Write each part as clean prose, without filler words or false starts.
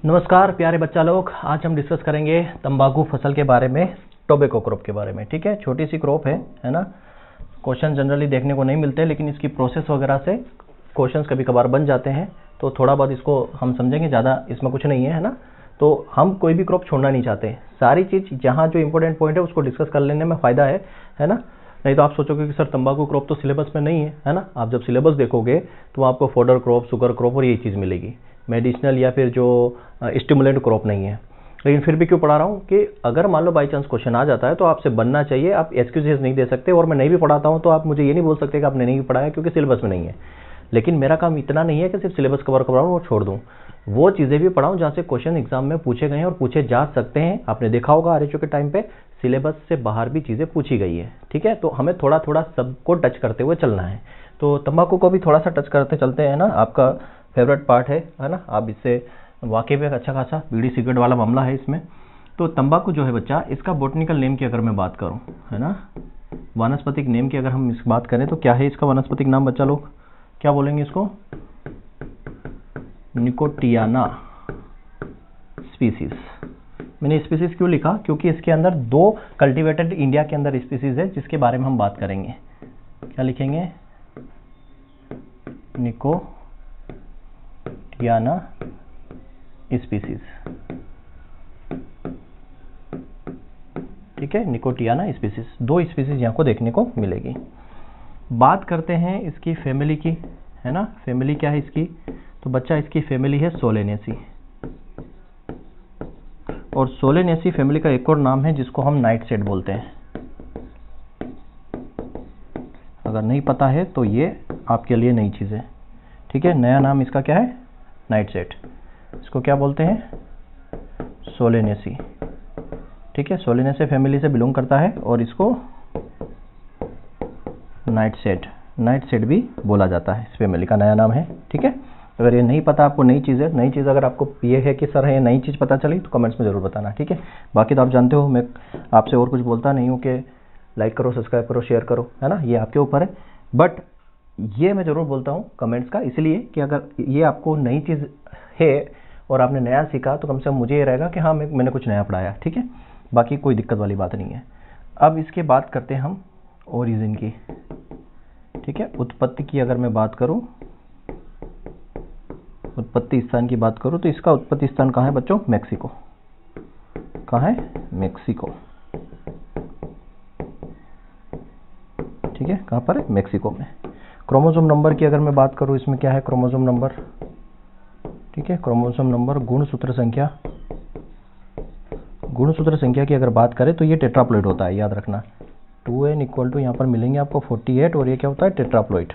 नमस्कार प्यारे बच्चा लोग, आज हम डिस्कस करेंगे तंबाकू फसल के बारे में, टोबैको क्रॉप के बारे में। ठीक है, छोटी सी क्रॉप है ना। क्वेश्चन जनरली देखने को नहीं मिलते, लेकिन इसकी प्रोसेस वगैरह से क्वेश्चंस कभी कभार बन जाते हैं, तो थोड़ा बहुत इसको हम समझेंगे, ज़्यादा इसमें कुछ नहीं है ना। तो हम कोई भी क्रॉप छोड़ना नहीं चाहते, सारी चीज़ जहाँ जो इंपॉर्टेंट पॉइंट है उसको डिस्कस कर लेने में फ़ायदा है ना। नहीं तो आप सोचोगे कि सर तंबाकू क्रॉप तो सिलेबस में नहीं है ना। आप जब सिलेबस देखोगे तो आपको फोडर क्रॉप, शुगर क्रॉप और यही चीज़ मिलेगी, मेडिसिनल या फिर जो स्टिमुलेंट क्रॉप नहीं है। लेकिन फिर भी क्यों पढ़ा रहा हूँ कि अगर मान लो बाई चांस क्वेश्चन आ जाता है तो आपसे बनना चाहिए, आप एक्सक्यूजेस नहीं दे सकते। और मैं नहीं भी पढ़ाता हूँ तो आप मुझे ये नहीं बोल सकते कि आपने नहीं पढ़ाया क्योंकि सिलेबस में नहीं है। लेकिन मेरा काम इतना नहीं है कि सिर्फ सिलेबस कवर कराऊँ और छोड़ दूँ, वो चीज़ें भी पढ़ाऊँ जहाँ से क्वेश्चन एग्जाम में पूछे गए हैं और पूछे जा सकते हैं। आपने देखा होगा आरएचओ के टाइम पे सिलेबस से बाहर भी चीज़ें पूछी गई है। ठीक है, तो हमें थोड़ा थोड़ा सबको टच करते हुए चलना है। तो तंबाकू को भी थोड़ा सा टच करते चलते हैं ना, आपका फेवरेट पार्ट है ना। आप इससे वाकई में अच्छा खासा बीड़ी सिगरेट वाला मामला है इसमें। तो तंबाकू जो है बच्चा, इसका बॉटनिकल नेम की अगर मैं बात करूं, है ना, वानस्पतिक नेम की अगर हम इस बात करें तो क्या है इसका वानस्पतिक नाम बच्चा लोग? क्या बोलेंगे इसको? Nicotiana species. मैंने स्पीसीज क्यों लिखा? क्योंकि इसके अंदर दो कल्टीवेटेड इंडिया के अंदर स्पीसीज है जिसके बारे में हम बात करेंगे। क्या लिखेंगे? Nicotiana species. ठीक है, निकोटियाना स्पीसीज, दो स्पीसीज यहाँ को देखने को मिलेगी। बात करते हैं इसकी फैमिली की, है ना। फैमिली क्या है इसकी? तो बच्चा इसकी फैमिली है सोलेनेसी। और सोलेनेसी फैमिली का एक और नाम है जिसको हम नाइटशेड बोलते हैं। अगर नहीं पता है तो ये आपके लिए नई चीज़ है। ठीक है, नया नाम इसका क्या है? नाइटशेड। इसको क्या बोलते हैं? सोलेनेसी। ठीक है, सोलेनेसी फैमिली से बिलोंग करता है और इसको नाइटशेड भी बोला जाता है। इस फैमिली का नया नाम है। ठीक है, अगर ये नहीं पता आपको, नई चीज़ है, नई चीज़ अगर आपको ये है कि सर है ये नई चीज़ पता चली तो कमेंट्स में ज़रूर बताना। ठीक है, बाकी तो आप जानते हो मैं आपसे और कुछ बोलता नहीं हूँ कि लाइक करो, सब्सक्राइब करो, शेयर करो, है ना, ये आपके ऊपर है। बट ये मैं ज़रूर बोलता हूँ कमेंट्स का, इसलिए कि अगर ये आपको नई चीज़ है और आपने नया सीखा तो कम से कम मुझे ये रहेगा कि हाँ मैंने कुछ नया पढ़ाया। ठीक है, बाकी कोई दिक्कत वाली बात नहीं है। अब इसके बात करते हैं हम ओरिजिन की। ठीक है, उत्पत्ति की अगर मैं बात करूं, उत्पत्ति स्थान की बात करूं, तो इसका उत्पत्ति स्थान कहाँ है बच्चों? मैक्सिको। कहाँ है? मैक्सिको। ठीक है, कहाँ पर है? मैक्सिको में। क्रोमोसोम नंबर की अगर मैं बात करूं, इसमें क्या है? Chromosome number. ठीक है, क्रोमोसोम नंबर, गुणसूत्र संख्या। गुणसूत्र संख्या की अगर बात करें तो ये टेट्राप्लॉइड होता है, याद रखना। 2n इक्वल टू यहाँ पर मिलेंगे आपको 48, और ये क्या होता है? टेट्राप्लॉइड।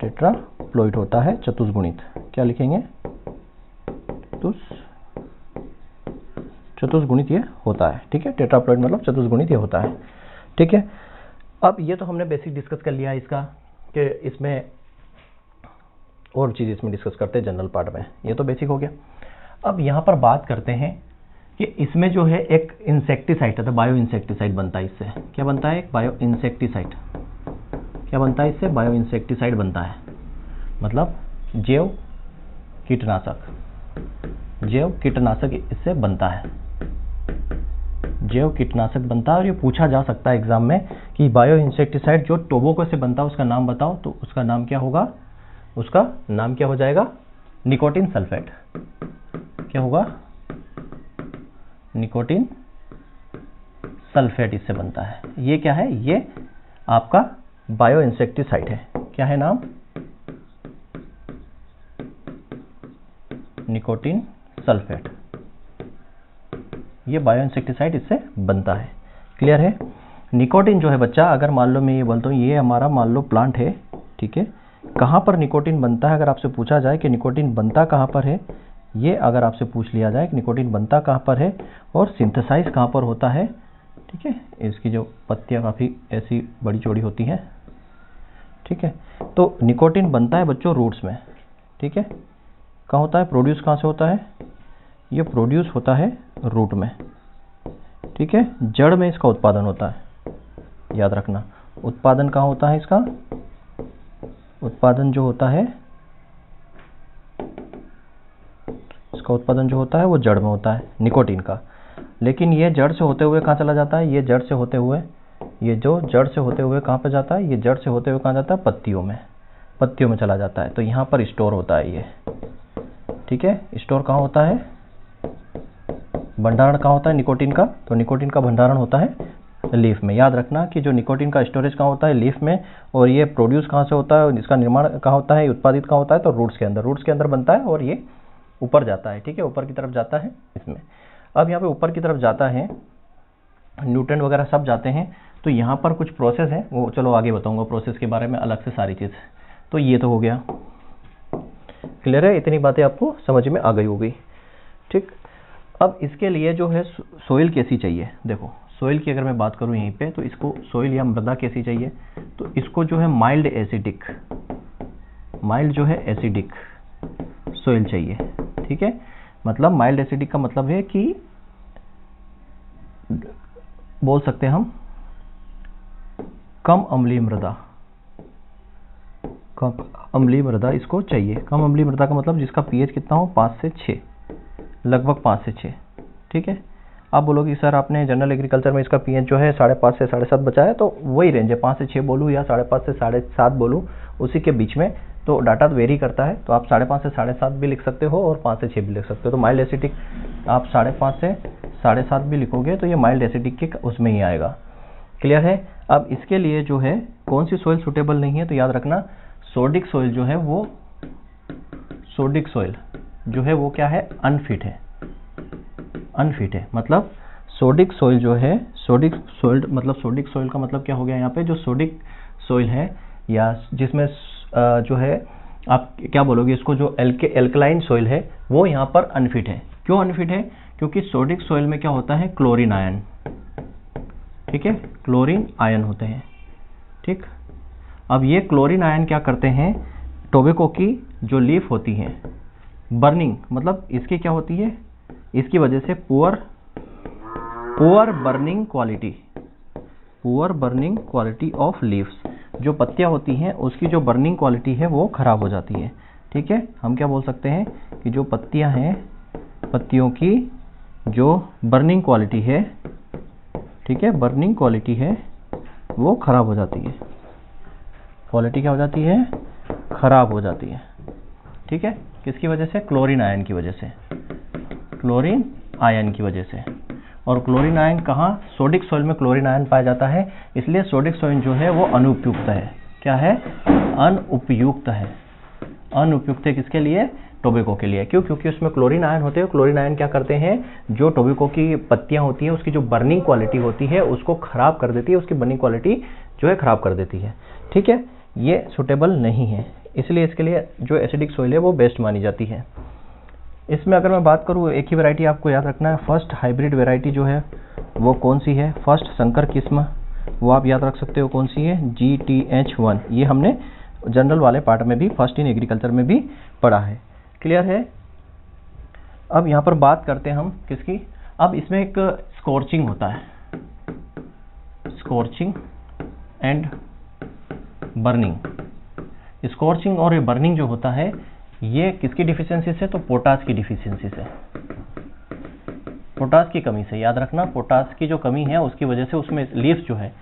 टेट्राप्लॉइड होता है चतुष्गुणित। क्या लिखेंगे? चतुष्गुणित ये होता है। ठीक है, टेट्राप्लॉइड मतलब चतुष्गुणित ये होता है। ठीक है, अब ये तो हमने बेसिक डिस्कस कर लिया इसका, कि इसमें और चीज़ इसमें डिस्कस करते हैं जनरल पार्ट में, ये तो बेसिक हो गया। अब यहाँ पर बात करते हैं कि इसमें जो है एक इंसेक्टिसाइड है, तो बायो इंसेक्टिसाइड बनता है इससे। क्या बनता है? एक बायो इंसेक्टिसाइड। क्या बनता है इससे? बायो इंसेक्टिसाइड बनता है, मतलब जैव कीटनाशक। जैव कीटनाशक इससे बनता है, जैव कीटनाशक बनता है। और ये पूछा जा सकता है एग्जाम में कि बायो इंसेक्टिसाइड जो टोबैको से बनता है उसका नाम बताओ, तो उसका नाम क्या होगा? उसका नाम क्या हो जाएगा? Nicotine sulphate. क्या होगा? निकोटीन सल्फेट इससे बनता है। ये क्या है? ये आपका बायो इंसेक्टिसाइड है। क्या है नाम? Nicotine sulphate. ये बायो इंसेक्टिसाइड इससे बनता है। क्लियर है? निकोटीन जो है बच्चा, अगर मान लो मैं ये बोलता हूँ ये हमारा मान लो प्लांट है, ठीक है, कहाँ पर निकोटीन बनता है? अगर आपसे पूछा जाए कि निकोटीन बनता कहाँ पर है, ये अगर आपसे पूछ लिया जाए कि निकोटीन बनता कहाँ पर है और सिंथेसाइज कहाँ पर होता है, ठीक है, इसकी जो पत्तियाँ काफ़ी ऐसी बड़ी चौड़ी होती हैं, ठीक है, तो निकोटीन बनता है बच्चों रूट्स में। ठीक है, कहाँ होता है? प्रोड्यूस कहाँ से होता है? ये प्रोड्यूस होता है रूट में। ठीक है, जड़ में इसका उत्पादन होता है, याद रखना। उत्पादन कहाँ होता है इसका? उत्पादन जो होता है उसका उत्पादन जो होता है वो जड़ में होता है, निकोटीन का। लेकिन ये जड़ से होते हुए कहाँ चला जाता है, ये जड़ से होते हुए, ये जो जड़ से होते हुए कहाँ पे जाता है, ये जड़ से होते हुए कहाँ जाता है, पत्तियों में चला जाता है। तो यहाँ पर स्टोर होता है ये, ठीक है। स्टोर कहाँ होता है, भंडारण कहाँ होता है निकोटीन का, तो निकोटीन का भंडारण होता है लीफ में। याद रखना कि जो निकोटीन का स्टोरेज कहाँ होता है, लीफ में, और ये प्रोड्यूस कहाँ से होता है और इसका निर्माण कहाँ होता है, उत्पादित कहाँ होता है, तो रूट्स के अंदर बनता है और ये ऊपर जाता है, ठीक है, ऊपर की तरफ जाता है इसमें। अब यहाँ पे ऊपर की तरफ जाता है, न्यूट्रिएंट वगैरह सब जाते हैं। तो यहाँ पर कुछ प्रोसेस है, वो चलो आगे बताऊंगा प्रोसेस के बारे में अलग से सारी चीज़। तो ये तो हो गया, क्लियर है, इतनी बातें आपको समझ में आ गई होगी, ठीक। अब इसके लिए जो है सोइल कैसी चाहिए, देखो सोइल की अगर मैं बात करूँ यहीं पे, तो इसको सोइल या मृदा कैसी चाहिए, तो इसको जो है माइल्ड एसिडिक सोइल चाहिए, ठीक है। मतलब माइल्ड एसिडिक का मतलब है कि बोल सकते हैं हम कम अम्लीय मृदा इसको चाहिए। कम अम्लीय मृदा का मतलब जिसका पीएच कितना हो, 5 से 6, लगभग 5 से 6, ठीक है। आप बोलोगे सर आपने जनरल एग्रीकल्चर में इसका पीएच जो है 5.5 से 7.5 बताया, तो वही रेंज है, 5 से 6 बोलूँ या 5.5 से 7.5 बोलूँ, उसी के बीच में। तो डाटा तो वेरी करता है, तो आप 5.5 से 7.5 भी लिख सकते हो और 5 से 6 भी लिख सकते हो। तो माइल्ड एसिडिक आप 5.5 से 7.5 भी लिखोगे तो ये माइल्ड एसिडिक के उसमें ही आएगा, क्लियर है। अब इसके लिए जो है कौन सी सोइल सुटेबल नहीं है, तो याद रखना सोडिक सोइल जो है वो क्या है, अनफिट है। मतलब सोडिक सोइल जो है, सोडिक सोइल का मतलब क्या हो गया, यहाँ पे जो सोडिक सोइल है या जिसमें जो है आप क्या बोलोगे इसको, जो एल्कलाइन सोइल है वो यहाँ पर अनफिट है। क्यों अनफिट है, क्योंकि सोडिक सोइल में क्या होता है, क्लोरीन आयन, ठीक है, क्लोरीन आयन होते हैं, ठीक। अब ये क्लोरीन आयन क्या करते हैं, टोबैको की जो लीफ होती है, बर्निंग मतलब इसकी क्या होती है, इसकी वजह से poor burning quality of leaves, जो पत्तियां होती हैं उसकी जो बर्निंग क्वालिटी है वो खराब हो जाती है, ठीक है। हम क्या बोल सकते हैं कि जो पत्तियां हैं, पत्तियों की जो बर्निंग क्वालिटी है, ठीक है, बर्निंग क्वालिटी है वो खराब हो जाती है। क्वालिटी क्या हो जाती है, खराब हो जाती है, ठीक है। किसकी वजह से, क्लोरीन आयन की वजह से। और क्लोरीन आयन कहाँ, सोडिक सोइल में क्लोरीन आयन पाया जाता है, इसलिए सोडिक सोइल जो है वो अनुपयुक्त है। क्या है, अनुपयुक्त है किसके लिए, टोबैको के लिए। क्यों, क्योंकि उसमें क्लोरीन आयन होते हैं। क्लोरीन आयन क्या करते हैं, जो टोबैको की पत्तियां होती हैं उसकी जो बर्निंग क्वालिटी होती है उसको खराब कर देती है, उसकी बर्निंग क्वालिटी जो है खराब कर देती है, ठीक है। ये सुटेबल नहीं है, इसलिए इसके लिए जो एसिडिक सोइल है वो बेस्ट मानी जाती है। इसमें अगर मैं बात करूँ, एक ही वैरायटी आपको याद रखना है, फर्स्ट हाइब्रिड वैरायटी जो है वो कौन सी है, फर्स्ट संकर किस्म, वो आप याद रख सकते हो कौन सी है, GTH1। ये हमने जनरल वाले पार्ट में भी, फर्स्ट इन एग्रीकल्चर में भी पढ़ा है, क्लियर है। अब यहाँ पर बात करते हैं हम किसकी, अब इसमें एक स्कॉर्चिंग होता है, स्कॉर्चिंग एंड बर्निंग। स्कॉर्चिंग और बर्निंग जो होता है ये किसकी डिफिशियंसी से, तो पोटास की डिफिशियंसी से, पोटास की कमी से। याद रखना पोटास की जो कमी है उसकी वजह से उसमें लीफ जो है,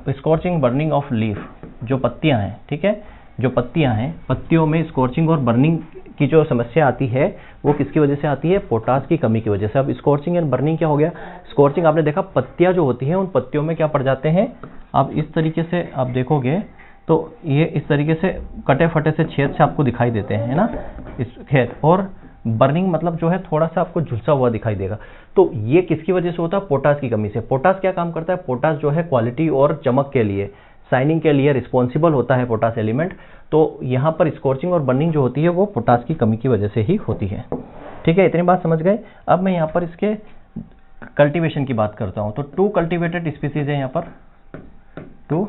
स्कॉर्चिंग बर्निंग ऑफ लीफ, जो पत्तियां हैं, ठीक है, जो पत्तियां हैं, पत्तियों में स्कॉर्चिंग और बर्निंग की जो समस्या आती है वो किसकी वजह से आती है, पोटास की कमी की वजह से। अब स्कॉर्चिंग एंड बर्निंग क्या हो गया, स्कॉर्चिंग आपने देखा पत्तियां जो होती हैं उन पत्तियों में क्या पड़ जाते हैं, आप इस तरीके से आप देखोगे तो ये इस तरीके से कटे फटे से छेद से आपको दिखाई देते हैं, है ना, इस खेत। और बर्निंग मतलब जो है थोड़ा सा आपको झुलसा हुआ दिखाई देगा। तो ये किसकी वजह से होता है, पोटास की कमी से। पोटास क्या काम करता है, पोटास जो है क्वालिटी और चमक के लिए, शाइनिंग के लिए रिस्पॉन्सिबल होता है पोटास एलिमेंट। तो यहाँ पर स्कॉर्चिंग और बर्निंग जो होती है वो पोटास की कमी की वजह से ही होती है, ठीक है। इतनी बात समझ गए। अब मैं यहाँ पर इसके कल्टीवेशन की बात करता हूँ। तो 2 कल्टीवेटेड स्पीसीज है, यहाँ पर 2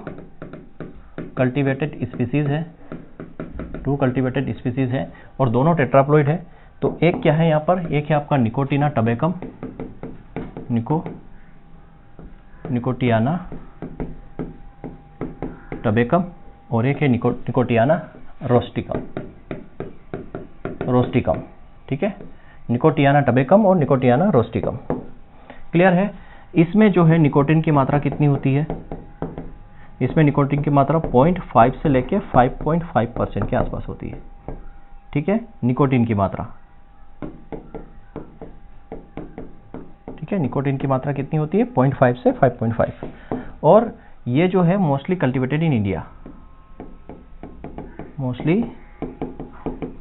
कल्टीवेटेड स्पीसीज है और दोनों टेट्राप्लॉइड है। तो एक क्या है यहाँ पर, एक है आपका निकोटियाना टबेकम, निकोटियाना टबेकम, और एक है निकोटियाना रोस्टिकम, ठीक है। निकोटियाना टबेकम और निकोटियाना रोस्टिकम। क्लियर है। इसमें जो है निकोटिन की मात्रा कितनी होती है, इसमें निकोटिन की मात्रा 0.5 से लेके 5.5% के आसपास होती है। ठीक है, निकोटिन की मात्रा, ठीक है, निकोटिन की मात्रा कितनी होती है, 0.5 से 5.5। और ये जो है mostly cultivated in India, mostly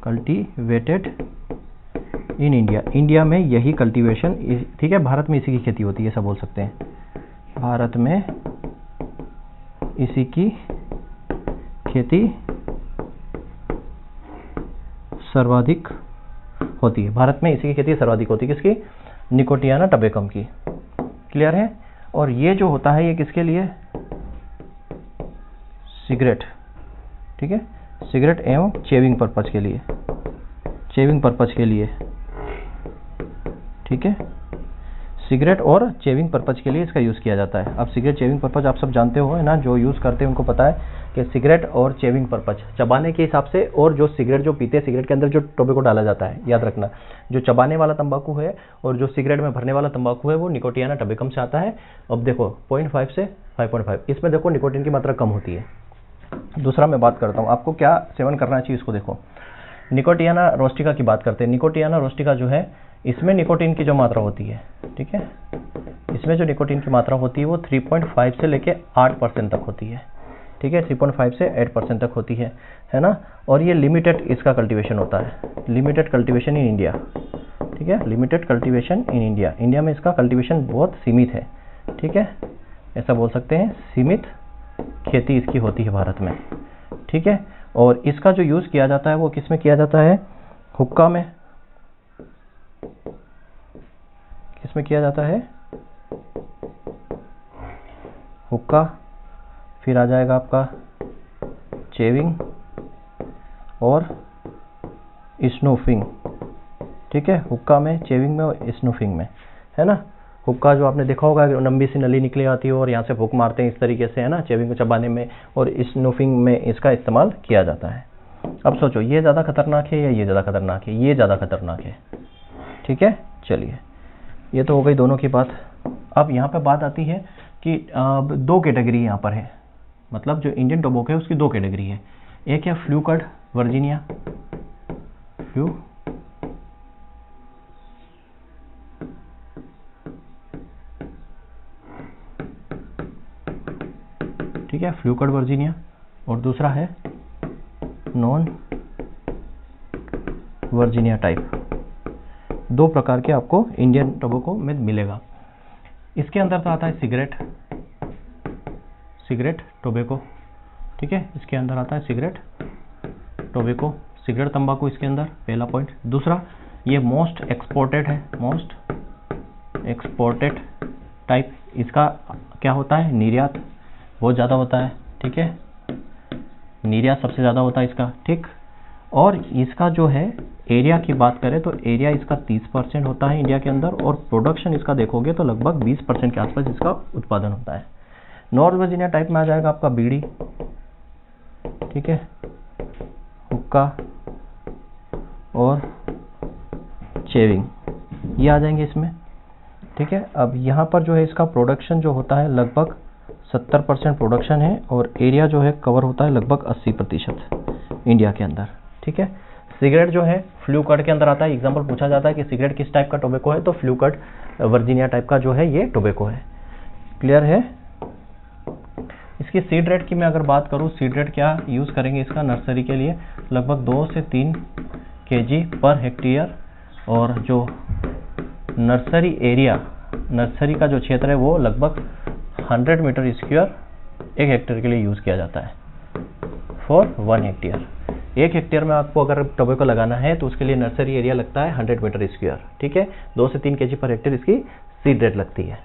cultivated in India, India में यही कल्टीवेशन, ठीक है, भारत में इसी की खेती होती है, ऐसा बोल सकते हैं, भारत में इसी की खेती सर्वाधिक होती है, भारत में इसी की खेती सर्वाधिक होती है, किसकी, निकोटियाना टबेकम की। क्लियर है। और ये जो होता है ये किसके लिए, सिगरेट, ठीक है, सिगरेट एवं चेविंग पर्पज के लिए, चेविंग पर्पज के लिए, ठीक है, सिगरेट और चेविंग पर्पज के लिए इसका यूज़ किया जाता है। अब सिगरेट चेविंग पर्पज आप सब जानते हो, है ना, जो यूज़ करते हैं उनको पता है कि सिगरेट और चेविंग पर्पज चबाने के हिसाब से, और जो सिगरेट जो पीते हैं सिगरेट के अंदर जो टोबैको डाला जाता है, याद रखना, जो चबाने वाला तंबाकू है और जो सिगरेट में भरने वाला तंबाकू है वो निकोटियाना टबेकम से आता है। अब देखो 0.5 से 5.5, इसमें देखो निकोटिन की मात्रा कम होती है। दूसरा मैं बात करता हूँ आपको क्या सेवन करना चाहिए, इसको देखो, निकोटियाना रोस्टिका की बात करते हैं। निकोटियाना रोस्टिका जो है इसमें निकोटिन की जो मात्रा होती है, ठीक है, इसमें जो निकोटिन की मात्रा होती है वो 3.5 से लेके 8% तक होती है, ठीक है, 3.5 से 8% तक होती है ना। और ये लिमिटेड इसका कल्टीवेशन होता है, लिमिटेड कल्टीवेशन इन इंडिया, ठीक है, limited cultivation in India, India में इसका कल्टीवेशन बहुत सीमित है, ठीक है, ऐसा बोल सकते हैं, सीमित खेती इसकी होती है भारत में, ठीक है। और इसका जो यूज़ किया जाता है वो किस में किया जाता है, हुक्का में, किस में किया जाता है, हुक्का, फिर आ जाएगा आपका चेविंग और स्नूफिंग, ठीक है, हुक्का में, चेविंग में और स्नूफिंग में, है ना। हुक्का जो आपने देखा होगा लंबी सी नली निकली आती है और यहाँ से फूंक मारते हैं इस तरीके से, है ना, चेविंग को चबाने में, और स्नूफिंग में इसका इस्तेमाल किया जाता है। अब सोचो ये ज़्यादा खतरनाक है या ये ज़्यादा खतरनाक है, ये ज़्यादा खतरनाक है, ठीक है। चलिए ये तो हो गई दोनों की बात। अब यहाँ पे बात आती है कि दो कैटेगरी यहाँ पर है, मतलब जो इंडियन टोबैको है उसकी दो कैटेगरी है, एक है फ्लूकड वर्जीनिया, ठीक है, फ्लूकड वर्जीनिया, और दूसरा है नॉन वर्जीनिया टाइप। दो प्रकार के आपको इंडियन टोबैको में मिलेगा। इसके अंदर तो आता है सिगरेट टोबैको, ठीक है, इसके अंदर आता है सिगरेट टोबैको, सिगरेट तंबाकू इसके अंदर, पहला पॉइंट। दूसरा ये मोस्ट एक्सपोर्टेड है, मोस्ट एक्सपोर्टेड टाइप, इसका क्या होता है, निर्यात बहुत ज़्यादा होता है, ठीक है, निर्यात सबसे ज़्यादा होता है इसका, ठीक। और इसका जो है एरिया की बात करें तो एरिया इसका 30% होता है इंडिया के अंदर, और प्रोडक्शन इसका देखोगे तो लगभग 20% के आसपास इसका उत्पादन होता है। नॉर्थ वर्जीनिया टाइप में आ जाएगा आपका बीड़ी, ठीक है, हुक्का और चेविंग, ये आ जाएंगे इसमें, ठीक है। अब यहाँ पर जो है इसका प्रोडक्शन जो होता है लगभग 70% प्रोडक्शन है, और एरिया जो है कवर होता है लगभग 80% इंडिया के अंदर, ठीक है। सिगरेट जो है फ्लूकड के अंदर आता है। एग्जांपल पूछा जाता है कि सिगरेट किस टाइप का टोबैको है, तो फ्लूकड वर्जीनिया टाइप का जो है ये टोबैको है। क्लियर है। इसकी सीड रेट की मैं अगर बात करूँ, सीड रेट क्या यूज़ करेंगे इसका नर्सरी के लिए, लगभग 2 से 3 kg पर हेक्टेयर, और जो नर्सरी एरिया, नर्सरी का जो क्षेत्र है वो लगभग 100 मीटर स्क्वायर 1 हेक्टेयर के लिए यूज़ किया जाता है, फॉर 1 हेक्टेयर। 1 हेक्टेयर में आपको अगर टोबैको लगाना है तो उसके लिए नर्सरी एरिया लगता है 100 मीटर स्क्वायर, ठीक है। 2 से 3 kg पर हेक्टेयर इसकी सीड रेट लगती है।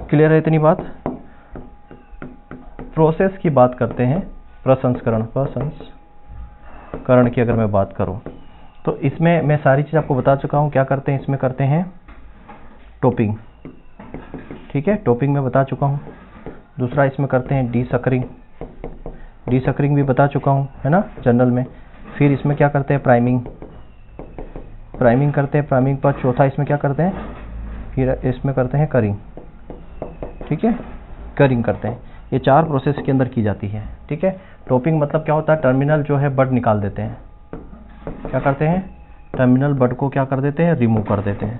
क्लियर है इतनी बात। प्रोसेस की बात करते हैं, प्रसंस्करण की अगर मैं बात करूं तो इसमें मैं सारी चीज़ आपको बता चुका हूं। क्या करते हैं इसमें, करते हैं टोपिंग, ठीक है, टोपिंग में बता चुका हूं। दूसरा इसमें करते हैं डी सकरिंग भी बता चुका हूं, है ना, जनरल में। फिर इसमें क्या करते हैं, प्राइमिंग, प्राइमिंग करते हैं, प्राइमिंग पर चौथा इसमें क्या करते हैं, फिर इसमें करते हैं करिंग, ठीक है, करिंग करते हैं। ये 4 प्रोसेस के अंदर की जाती है, ठीक है। टॉपिंग मतलब क्या होता है, टर्मिनल जो है बड निकाल देते हैं, क्या करते हैं, टर्मिनल बड को क्या कर देते हैं, रिमूव कर देते हैं,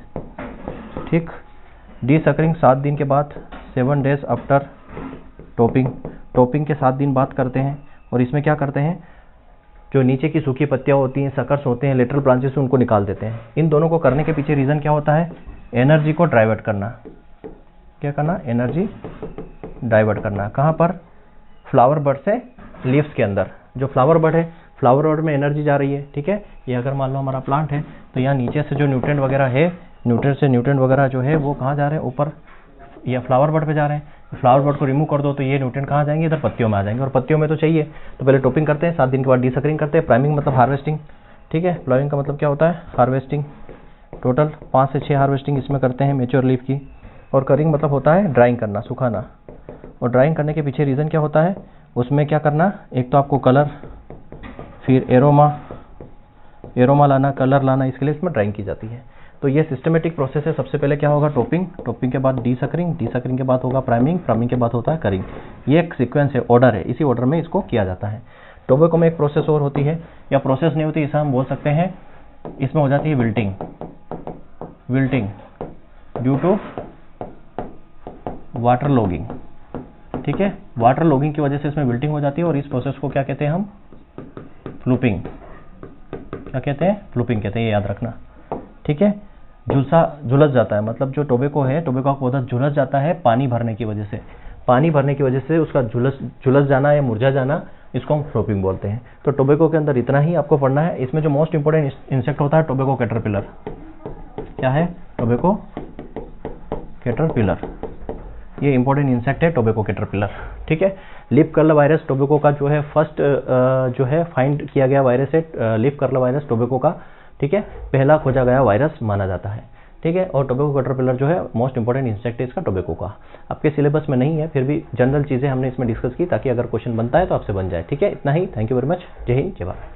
ठीक। डीसकरिंग 7 दिन के बाद, 7 डेज आफ्टर टॉपिंग, टॉपिंग के 7 दिन बाद करते हैं। और इसमें क्या करते हैं, जो नीचे की सूखी पत्तियां होती हैं, सकर्स होते हैं, लेटरल ब्रांचेस से, उनको निकाल देते हैं। इन दोनों को करने के पीछे रीज़न क्या होता है, एनर्जी को डाइवर्ट करना, क्या करना, एनर्जी डाइवर्ट करना। कहाँ पर, फ्लावर बड से लीव्स के अंदर। जो फ्लावर बड है, फ्लावर बड में एनर्जी जा रही है, ठीक है। ये अगर मान लो हमारा प्लांट है तो यहाँ नीचे से जो न्यूट्रिएंट वगैरह है, न्यूट्रिएंट से न्यूट्रिएंट वगैरह जो है वो कहाँ जा रहे हैं, ऊपर या फ्लावर बड पे जा रहे हैं। फ्लावर बड को रिमूव कर दो तो ये न्यूट्रिएंट कहाँ जाएंगे, इधर पत्तियों में आ जाएंगे, और पत्तियों में तो चाहिए। तो पहले टॉपिंग करते हैं, 7 दिन के बाद डीसकरिंग करते हैं। प्राइमिंग मतलब हार्वेस्टिंग, ठीक है। प्लाविंग का मतलब क्या होता है, हार्वेस्टिंग। टोटल 5 से 6 हार्वेस्टिंग इसमें करते हैं मैच्योर लीफ की। और करिंग मतलब होता है ड्राइंग करना, सुखाना। और ड्राइंग करने के पीछे रीज़न क्या होता है, उसमें क्या करना, एक तो आपको कलर, फिर एरोमा लाना, कलर लाना, इसके लिए इसमें ड्राइंग की जाती है। तो ये सिस्टमेटिक प्रोसेस है। सबसे पहले क्या होगा, टॉपिंग, टॉपिंग के बाद डीसकरिंग, डीसकरिंग के बाद होगा प्राइमिंग, प्राइमिंग के बाद होता है करिंग। ये एक सीक्वेंस है, ऑर्डर है, इसी ऑर्डर में इसको किया जाता है। टोबैको में एक प्रोसेस और होती है, या प्रोसेस नहीं होती, इसे हम बोल सकते हैं, इसमें हो जाती है wilting, wilting due to water logging, ठीक है। वाटर लॉगिंग की वजह से इसमें विल्टिंग हो जाती है। और इस प्रोसेस को क्या कहते हैं हम, फ्लूपिंग, क्या कहते हैं, फ्लूपिंग कहते हैं, ये याद रखना, ठीक है। झुलस जाता है, मतलब जो टोबैको है, टोबैको का पौधा झुलस जाता है पानी भरने की वजह से, पानी भरने की वजह से उसका झुलस जाना या मुरझा जाना, इसको हम फ्लूपिंग बोलते हैं। तो टोबैको के अंदर इतना ही आपको पढ़ना है। इसमें जो मोस्ट इंपोर्टेंट इंसेक्ट होता है टोबैको कैटरपिलर, क्या है, टोबैको कैटरपिलर, ये इंपॉर्टेंट इंसेक्ट है टोबैको कैटरपिलर, ठीक है। लीफ कर्ल वायरस टोबैको का जो है फर्स्ट जो है फाइंड किया गया वायरस है, लीफ कर्ल वायरस टोबैको का, ठीक है, पहला खोजा गया वायरस माना जाता है, ठीक है। और टोबैको कैटरपिलर जो है मोस्ट इंपॉर्टेंट इंसेक्ट है इसका, टोबैको का। आपके सिलेबस में नहीं है, फिर भी जनरल चीज़ें हमने इसमें डिस्कस की ताकि अगर क्वेश्चन बनता है तो आपसे बन जाए, ठीक है। इतना ही, थैंक यू वेरी मच, जय हिंद, जय भारत।